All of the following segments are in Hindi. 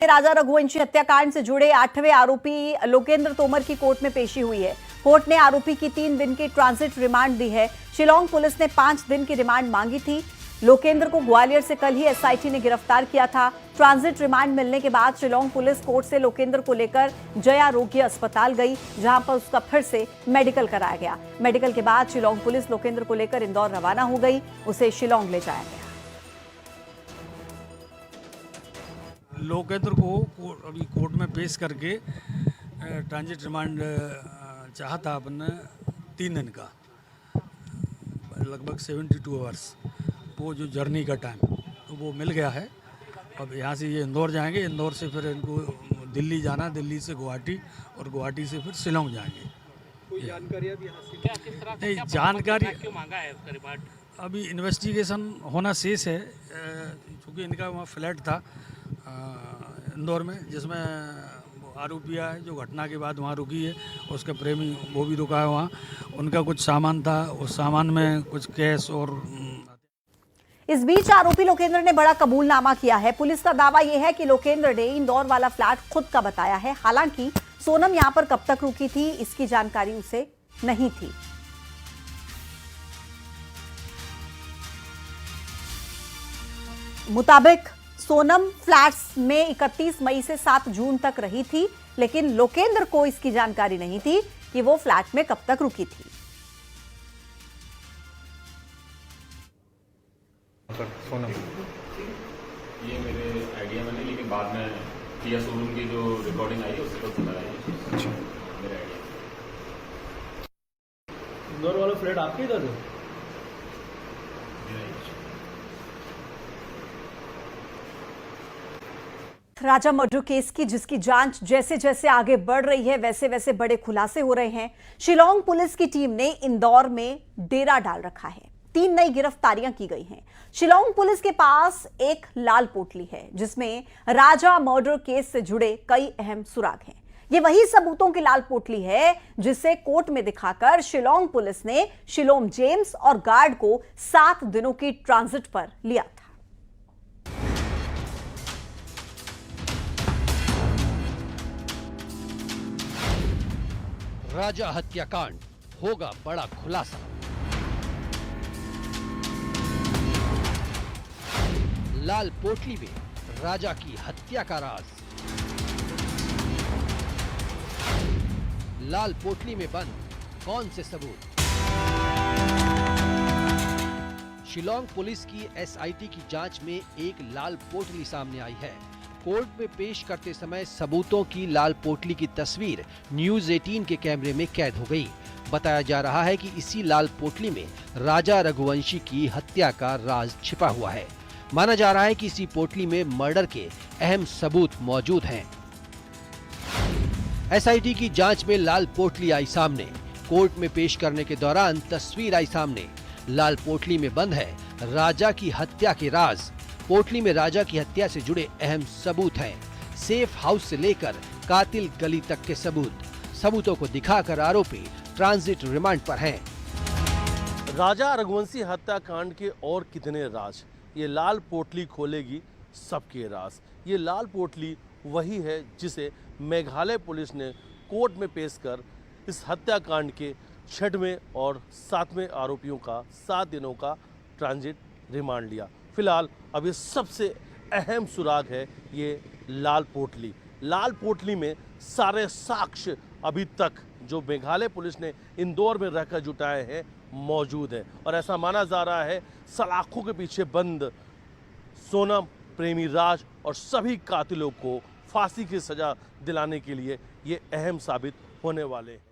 राजा रघुवंशी हत्याकांड से जुड़े 8वें आरोपी लोकेंद्र तोमर की कोर्ट में पेशी हुई है। कोर्ट ने आरोपी की 3 दिन की ट्रांजिट रिमांड दी है। शिलांग पुलिस ने 5 दिन की रिमांड मांगी थी। लोकेंद्र को ग्वालियर से कल ही एसआईटी ने गिरफ्तार किया था। ट्रांजिट रिमांड मिलने के बाद शिलांग पुलिस कोर्ट से लोकेंद्र को लेकर जया रोगी अस्पताल गई, जहां पर उसका फिर से मेडिकल कराया गया। मेडिकल के बाद शिलांग पुलिस लोकेंद्र को लेकर इंदौर रवाना हो गई। उसे शिलांग ले जाया गया। लोकेंद्र को अभी कोर्ट में पेश करके ट्रांजिट रिमांड चाहा था अपन 3 दिन का, लगभग 72 आवर्स, वो जो जर्नी का टाइम तो वो मिल गया है। अब यहाँ से ये इंदौर जाएंगे, इंदौर से फिर इनको दिल्ली जाना, दिल्ली से गुवाहाटी और गुवाहाटी से फिर शिलांग जाएंगे। कोई जानकारी अभी नहीं, जानकारी क्यों मांगा है उसका रिमांड? अभी इन्वेस्टिगेशन होना शेष है, क्योंकि इनका वहाँ फ्लैट था इंदौर में, जिसमें आरोपिया है जो घटना के बाद वहाँ रुकी है, उसका प्रेमी वो भी रुका है वहाँ। उनका कुछ सामान था, उस सामान में कुछ कैश और इस बीच आरोपी लोकेंद्र ने बड़ा कबूलनामा किया है। पुलिस का दावा यह है कि लोकेंद्र ने इंदौर वाला फ्लैट खुद का बताया है। हालांकि सोनम यहां पर कब तक रुकी थी, इसकी जानकारी उसे नहीं थी। मुताबिक सोनम फ्लैट्स में 31 मई से 7 जून तक रही थी, लेकिन लोकेंद्र को इसकी जानकारी नहीं थी कि वो फ्लैट में कब तक रुकी थी। सोनम ये मेरे आइडिया में नहीं, लेकिन बाद में किया शोरूम की जो रिकॉर्डिंग आई है उससे तो सुना है। अच्छा, मेरा आइडिया इंदौर वाला फ्लैट आपके इधर है? राजा मर्डर केस की जिसकी जांच जैसे जैसे आगे बढ़ रही है, वैसे वैसे बड़े खुलासे हो रहे हैं। शिलांग पुलिस की टीम ने इंदौर में डेरा डाल रखा है। 3 नई गिरफ्तारियां की गई हैं। शिलांग पुलिस के पास एक लाल पोटली है, जिसमें राजा मर्डर केस से जुड़े कई अहम सुराग हैं। ये वही सबूतों की लाल पोटली है जिसे कोर्ट में दिखाकर शिलांग पुलिस ने शिलोम जेम्स और गार्ड को 7 दिनों की ट्रांजिट पर लिया था। राजा हत्याकांड, होगा बड़ा खुलासा। लाल पोटली में राजा की हत्या का राज। लाल पोटली में बंद कौन से सबूत? शिलांग पुलिस की एसआईटी की जांच में एक लाल पोटली सामने आई है। कोर्ट में पेश करते समय सबूतों की लाल पोटली की तस्वीर न्यूज 18 के कैमरे में कैद हो गई। बताया जा रहा है कि इसी लाल पोटली में राजा रघुवंशी की हत्या का राज छिपा हुआ है। माना जा रहा है कि इसी पोटली में मर्डर के अहम सबूत मौजूद हैं। एसआईटी की जांच में लाल पोटली आई सामने। कोर्ट में पेश करने के दौरान तस्वीर आई सामने। लाल पोटली में बंद है राजा की हत्या के राज। पोटली में राजा की हत्या से जुड़े अहम सबूत हैं। सेफ हाउस से लेकर कातिल गली तक के सबूत। सबूतों को दिखाकर आरोपी ट्रांजिट रिमांड पर हैं। राजा रघुवंशी हत्याकांड के और कितने राज, ये लाल पोटली खोलेगी सबके राज। ये लाल पोटली वही है जिसे मेघालय पुलिस ने कोर्ट में पेश कर इस हत्याकांड के 6वें और 7वें आरोपियों का 7 दिनों का ट्रांजिट रिमांड लिया। फिलहाल अब ये सबसे अहम सुराग है ये लाल पोटली। लाल पोटली में सारे साक्ष्य अभी तक जो मेघालय पुलिस ने इंदौर में रहकर जुटाए हैं मौजूद है, और ऐसा माना जा रहा है सलाखों के पीछे बंद सोनम, प्रेमी राज और सभी कातिलों को फांसी की सजा दिलाने के लिए ये अहम साबित होने वाले हैं।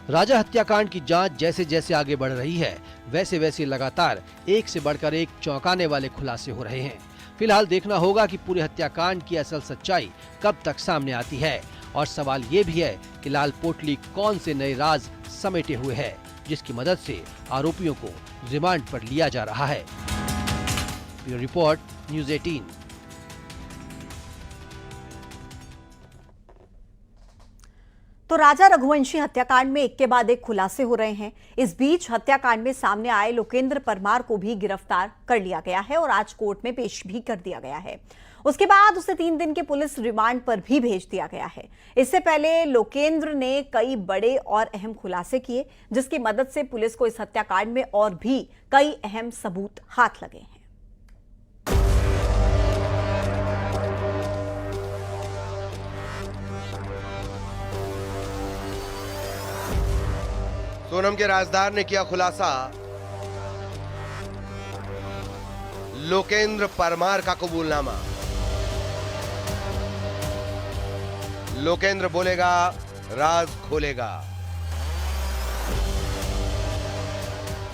राजा हत्याकांड की जांच जैसे जैसे आगे बढ़ रही है, वैसे वैसे लगातार एक से बढ़कर एक चौंकाने वाले खुलासे हो रहे हैं। फिलहाल देखना होगा कि पूरे हत्याकांड की असल सच्चाई कब तक सामने आती है, और सवाल ये भी है कि लाल पोटली कौन से नए राज समेटे हुए है, जिसकी मदद से आरोपियों को रिमांड पर लिया जा रहा है। Bureau report, news 18। तो राजा रघुवंशी हत्याकांड में एक के बाद एक खुलासे हो रहे हैं। इस बीच हत्याकांड में सामने आए लोकेंद्र परमार को भी गिरफ्तार कर लिया गया है और आज कोर्ट में पेश भी कर दिया गया है। उसके बाद उसे 3 दिन के पुलिस रिमांड पर भी भेज दिया गया है। इससे पहले लोकेंद्र ने कई बड़े और अहम खुलासे किए, जिसकी मदद से पुलिस को इस हत्याकांड में और भी कई अहम सबूत हाथ लगे हैं। सोनम के राजदार ने किया खुलासा, लोकेंद्र परमार का कबूलनामा। लोकेंद्र बोलेगा, राज खोलेगा।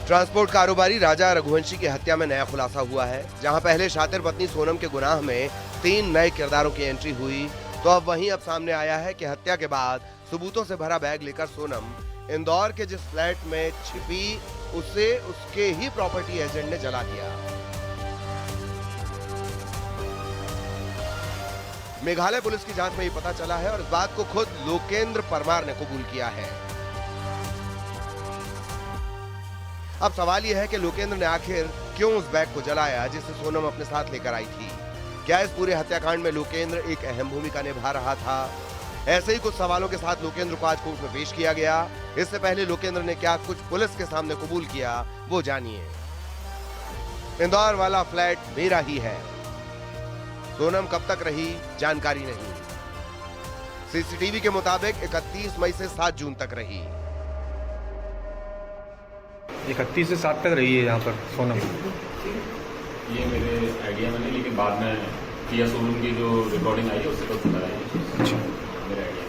ट्रांसपोर्ट कारोबारी राजा रघुवंशी की हत्या में नया खुलासा हुआ है। जहां पहले शातिर पत्नी सोनम के गुनाह में 3 नए किरदारों की एंट्री हुई, तो अब वहीं सामने आया है कि हत्या के बाद सबूतों से भरा बैग लेकर सोनम इंदौर के जिस फ्लैट में छिपी, उसे उसके ही प्रॉपर्टी एजेंट ने जला दिया। मेघालय पुलिस की जांच में ये पता चला है और इस बात को खुद लोकेंद्र परमार ने कबूल किया है। अब सवाल यह है कि लोकेंद्र ने आखिर क्यों उस बैग को जलाया जिसे सोनम अपने साथ लेकर आई थी। क्या इस पूरे हत्याकांड में लोकेंद्र एक अहम भूमिका निभा रहा था? ऐसे ही कुछ सवालों के साथ लोकेंद्र को आज कोर्ट में पेश किया गया। इससे पहले लोकेंद्र ने क्या कुछ पुलिस के सामने कबूल किया, वो जानिए। इंदौर वाला फ्लैट मेरा ही है। सोनम कब तक रही, जानकारी नहीं। सीसीटीवी के मुताबिक 31 मई से 7 जून तक रही। 31 से 7 तक रही है यहाँ पर सोनम। ये मेरे आइडिया में नहीं, लेकिन बाद में किया शोरूम की जो रिकॉर्डिंग आई है उससे तो सुना है। अच्छा, मेरा आइडिया।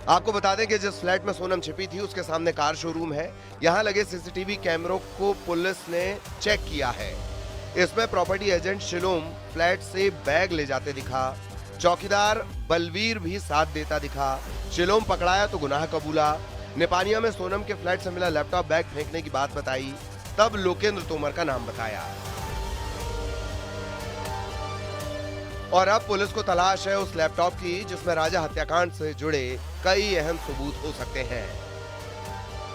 आपको बता दें कि जिस फ्लैट में सोनम छिपी थी उसके सामने कार शोरूम है। यहां लगे सीसीटीवी कैमरों को पुलिस ने चेक किया है। इसमें प्रॉपर्टी एजेंट शिलोम फ्लैट से बैग ले जाते दिखा। चौकीदार बलवीर भी साथ देता दिखा। शिलोम पकड़ाया तो गुनाह कबूला। नेपानिया में सोनम के फ्लैट से मिला लैपटॉप बैग फेंकने की बात बताई, तब लोकेंद्र तोमर का नाम बताया। और अब पुलिस को तलाश है उस लैपटॉप की जिसमें राजा हत्याकांड से जुड़े कई अहम सबूत हो सकते हैं।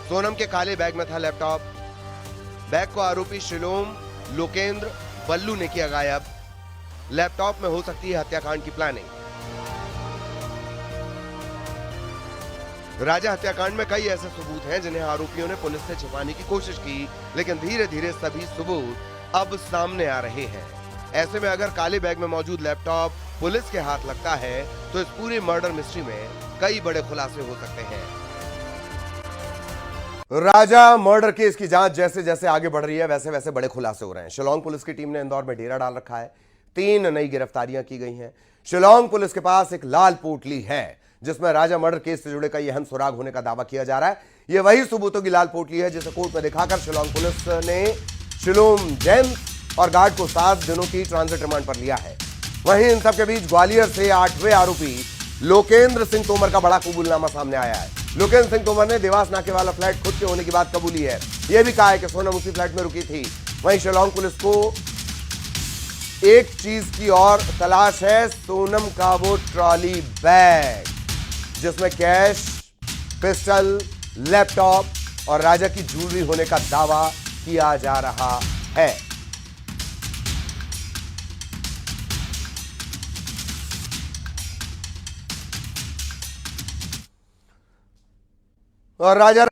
सोनम के काले बैग में था लैपटॉप। बैग को आरोपी शिलोम, लोकेंद्र, बल्लू ने किया गायब। लैपटॉप में हो सकती है हत्याकांड की प्लानिंग। राजा हत्याकांड में कई ऐसे सबूत हैं जिन्हें आरोपियों ने पुलिस से छिपाने की कोशिश की, लेकिन धीरे धीरे सभी सबूत अब सामने आ रहे हैं। ऐसे में अगर काले बैग में मौजूद लैपटॉप पुलिस के हाथ लगता है तो इस पूरी मर्डर मिस्ट्री में कई बड़े खुलासे हो सकते हैं। राजा मर्डर केस की जांच जैसे जैसे आगे बढ़ रही है वैसे वैसे बड़े खुलासे हो रहे हैं। शिलोंग पुलिस की टीम ने इंदौर में डेरा डाल रखा है। 3 नई गिरफ्तारियां की गई हैं। शिलोंग पुलिस के पास एक लाल पोटली है जिसमें राजा मर्डर केस से जुड़े कई अहम सुराग होने का दावा किया जा रहा है। यह वही सबूतों की लाल पोटली है जिसे कोर्ट में दिखाकर शिलोंग पुलिस ने शिलोम जेम्स और गार्ड को 7 दिनों की ट्रांजिट रिमांड पर लिया है। वहीं इन सबके बीच ग्वालियर से 8वें आरोपी लोकेंद्र सिंह तोमर का बड़ा कबूलनामा सामने आया है। लोकेंद्र सिंह तोमर ने देवास नाके वाला फ्लैट खुद के होने की बात कबूली है। यह भी कहा है कि सोनम उसी फ्लैट में रुकी थी। वहीं शिलोंग पुलिस को एक चीज की और तलाश है, सोनम का वो ट्रॉली बैग जिसमें कैश, पिस्टल, लैपटॉप और राजा की ज्वेलरी होने का दावा किया जा रहा है। और राजा